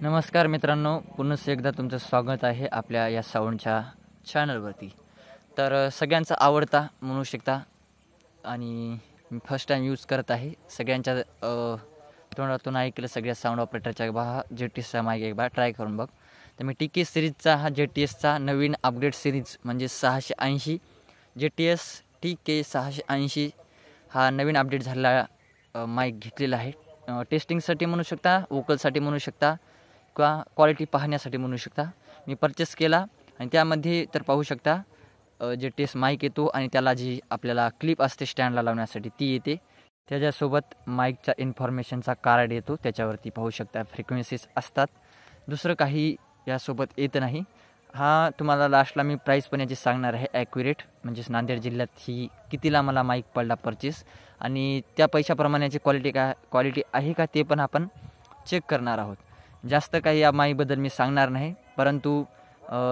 नमस्कार मित्रांनो, पुन्हा एकदा तुमचं स्वागत आहे आपल्या या साऊंडच्या चॅनलवरती। तर सगळ्यांचा आवडता म्हणू शकता आणि मी फर्स्ट टाइम यूज करत आहे। सगळ्यांच्या तोंडातून ऐकलं सगळ्या साऊंड ऑपरेटरच्या बा JTSचा माईक एक बार ट्राय करून बघ। तर मी TK सिरीजचा हा JTSचा नवीन अपग्रेड सिरीज म्हणजे 680 JTS TK 680 हा नवीन अपडेट झालेला माईक घेतलेला आहे। टेस्टिंगसाठी म्हणू शकता, वोकलसाठी म्हणू शकता किंवा क्वालिटी पाहण्यासाठी म्हणू शकता। मी परचेस केला आणि त्यामध्ये तर पाहू शकता JTS माईक येतो आणि त्याला जी आपल्याला क्लिप असते स्टँडला लावण्यासाठी ती येते। त्याच्यासोबत माईकचा इन्फॉर्मेशनचा कार्ड येतो, त्याच्यावरती पाहू शकता फ्रिक्वेन्सीज असतात। दुसरं काही यासोबत येत नाही। हा तुम्हाला लास्टला मी प्राईस पण याची सांगणार आहे ॲक्युरेट, म्हणजेच नांदेड जिल्ह्यात ही कितीला मला माईक पडला परचेस आणि त्या पैशाप्रमाणे याची क्वालिटी आहे का ते पण आपण चेक करणार आहोत। जास्त काही या माईकबद्दल मी सांगणार नाही, परंतु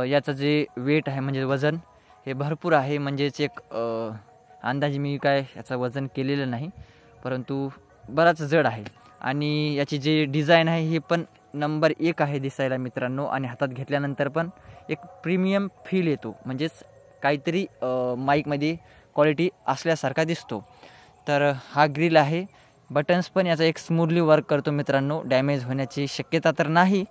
याचं जे वेट आहे म्हणजे वजन हे भरपूर आहे। म्हणजेच एक अंदाजे मी काय याचं वजन केलेलं नाही, परंतु बराच जड आहे आणि याची जे डिझाईन आहे हे पण नंबर 1 आहे दिसायला मित्रांनो। आणि हातात घेतल्यानंतर पण एक प्रीमियम फील येतो, म्हणजेच काहीतरी माईकमध्ये क्वालिटी असल्यासारखा दिसतो। तर हा ग्रिल आहे, बटन्स पण याचा एक स्मूथली वर्क करतो मित्रांनो। डॅमेज होण्याची शक्यता तर नाही,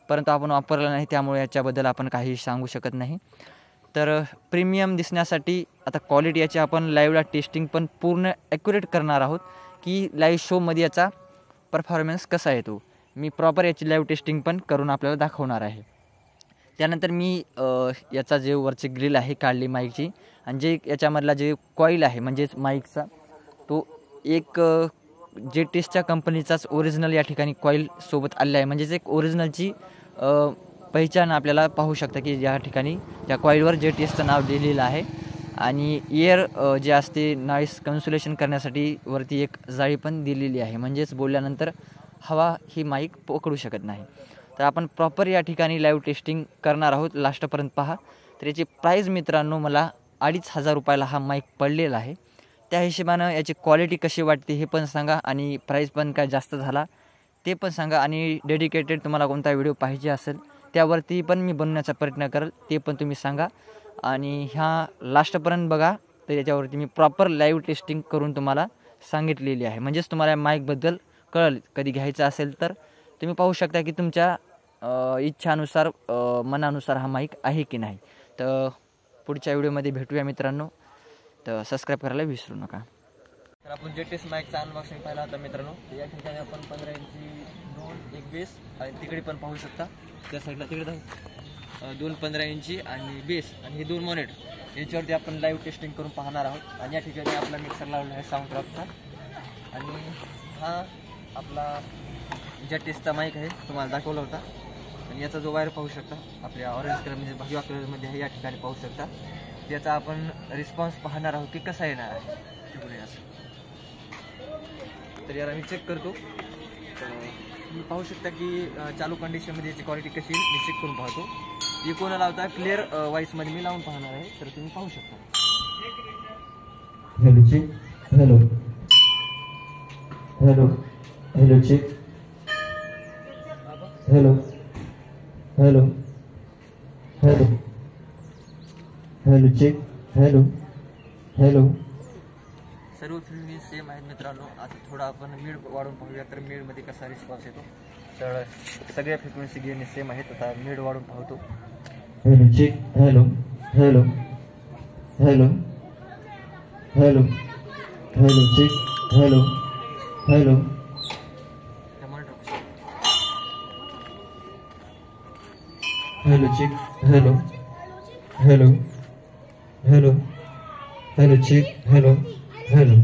परंतु आपण वापरला नाही त्यामुळे याच्याबद्दल आपण काही सांगू शकत नाही। तर प्रीमियम दिसण्यासाठी आता क्वालिटी याची आपण लाईव्हला टेस्टिंग पण पूर्ण ॲक्युरेट करणार आहोत की लाईव्ह शोमध्ये याचा परफॉर्मन्स कसा येतो। मी प्रॉपर याची लाईव्ह टेस्टिंग पण करून आपल्याला दाखवणार आहे। त्यानंतर मी याचा जे वरची ग्रिल आहे काढली माईकची आणि जे याच्यामधला जे कॉईल आहे म्हणजेच माईकचा तो एक JTSच्या कंपनीचाच ओरिजिनल या ठिकाणी कॉईल सोबत आलेला आहे। म्हणजेच एक ओरिजिनलची पहिचान आपल्याला पाहू शकता की या ठिकाणी त्या कॉईलवर JTSचं नाव दिलेलं आहे। आणि एअर जे असते नॉईस कन्सुलेशन करण्यासाठी वरती एक जाळी पण दिलेली आहे, म्हणजेच बोलल्यानंतर हवा ही माईक पकडू शकत नाही। तर आपण प्रॉपर या ठिकाणी लाईव्ह टेस्टिंग करणार आहोत, लास्टपर्यंत पहा। तर याची प्राईस मित्रांनो मला 2500 रुपयाला हा माईक पडलेला आहे। त्या हिशोबानं याची क्वालिटी कशी वाटते हे पण सांगा आणि प्राईस पण काय जास्त झाला ते पण सांगा। आणि डेडिकेटेड तुम्हाला कोणता व्हिडिओ पाहिजे असेल त्यावरती पण मी बनवण्याचा प्रयत्न करेल, ते पण तुम्ही सांगा। आणि ह्या लास्टपर्यंत बघा, तर याच्यावरती मी प्रॉपर लाईव्ह टेस्टिंग करून तुम्हाला सांगितलेली आहे, म्हणजेच तुम्हाला माईकबद्दल कळेल। कधी घ्यायचं असेल तर तुम्ही पाहू शकता की तुमच्या इच्छानुसार मनानुसार हा माईक आहे की नाही। तर पुढच्या व्हिडिओमध्ये भेटूया मित्रांनो, तर सबस्क्राईब करायला विसरू नका। तर आपण JTS माईकचा अनबॉक्सिंग पाहिला होता मित्रांनो। तर या ठिकाणी आपण 15 इंची 2 एक बेस आणि तिकडे पण पाहू शकता त्या साईडला तिकडे 2 15 इंची आणि बेस आणि हे 2 मॉनिटर याच्यावरती आपण लाईव्ह टेस्टिंग करून पाहणार आहोत। आणि या ठिकाणी आपला मिक्सर लावला आहे साऊंडक्रॉपचा आणि हा आपला JTSचा माईक आहे, तुम्हाला दाखवला होता। आणि याचा जो वायर पाहू शकता आपल्या ऑरेंज कलर म्हणजे भगवा कलरमध्ये आहे, या ठिकाणी पाहू शकता। त्याचा आपण रिस्पॉन्स पाहणार आहोत की कसा येणार आहे तिकडे असं। तर याला मी चेक करतो। तर तुम्ही पाहू शकता की चालू कंडिशनमध्ये याची क्वालिटी कशी मी चेक करून पाहतो। हे कोणा लावता क्लिअर व्हॉइसमध्ये मी लावून पाहणार आहे, तर तुम्ही पाहू शकता। Hello check, hello hello hello check, hello hello hello hello check, hello hello. सर्व फ्रिक्वेन्सी सेम आहेत मित्रांनो। आता थोडा आपण मीड वाढून पाहूया, तर मीडमध्ये कसा रिस्पॉन्स येतो। तर सगळ्या फ्रिक्वेन्सी गेन सेम आहेत, आता मीड वाढून पाहतो। Hello check, hello hello hello hello hello check, hello hello hello check, hello hello hello hello check, hello hello.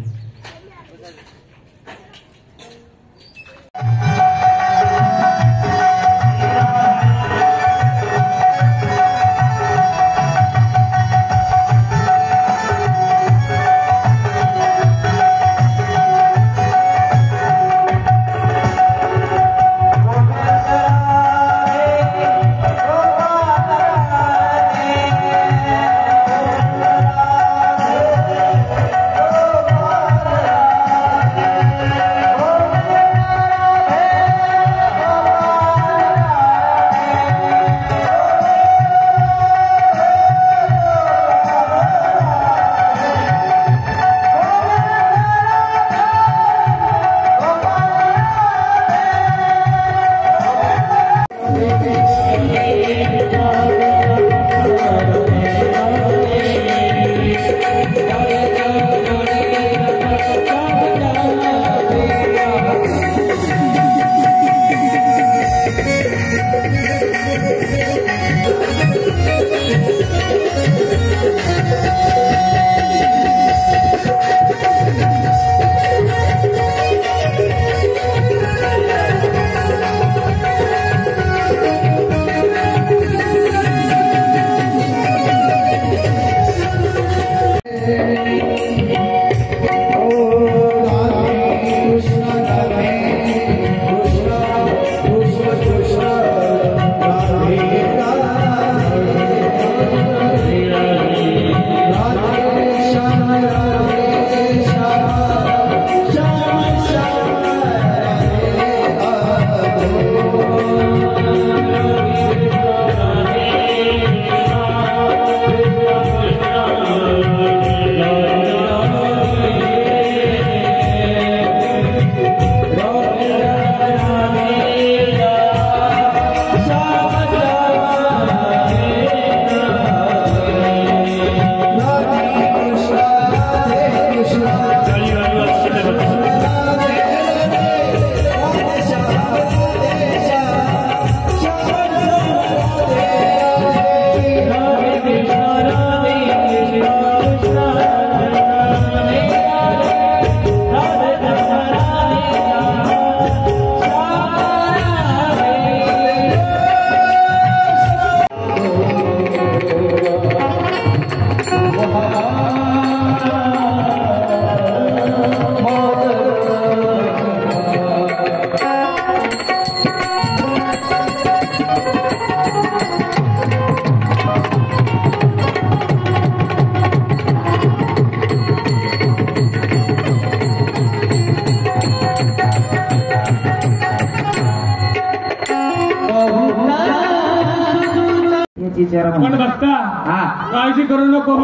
विचारा पण बघता हा काळजी करू नको.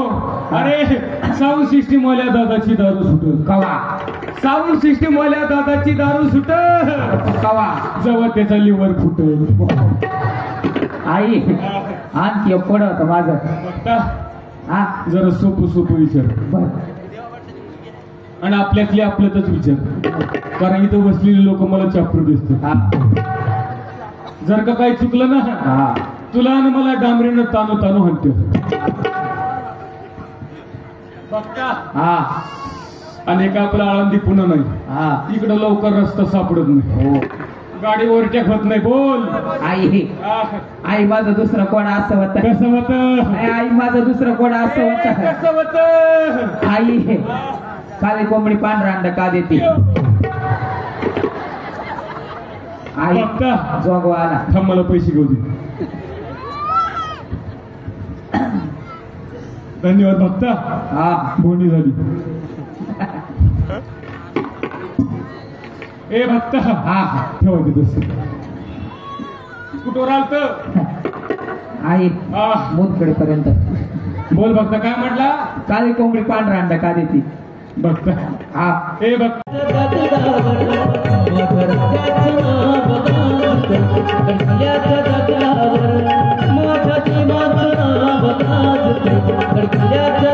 अरे साऊंड सिस्टीम वाल्या दादाची दारू सुट. कवा साऊंड सिस्टीम वाल्या दादाची दारू सुट. कवा जेव्हा त्याचा लिव्हर फुट. आई आणखी पड होत माझं. बघता हा जरा सोपं सोपं विचार बर आणि आपल्यातले आपल्यातच विचार. कारण इथं बसलेली लोक मला चापरू दिसतात. हा जर का काही चुकलं ना हा तुला आणि मला डांबरीनं तानू तानू म्हणते. बघता हा आणि का आपला आळंदी पुन्हा नाही. हा इकडं लवकर रस्ता सापडत नाही. हो गाडी ओव्हरटेक होत नाही. बोल आई आह, आई माझं दुसरं कोण असं होत. कसं होत आई माझं दुसरं कोण असं होत. कसं होत. आई काली कोंबडी पांढरा अंडा का देते. आई बघता जोगवा आला. थांब मला पैसे घेऊ दे. धन्यवाद बघता. हा बोनी झाली. ए भक्ता हा ठेवा तिथं. कुठवर आलत. आई आह, मुदकडे पर्यंत. बोल भक्ता काय म्हटला. काली कोंबडी पांढरा अंडा का देते. बघता हा ए भक्ता माझ्या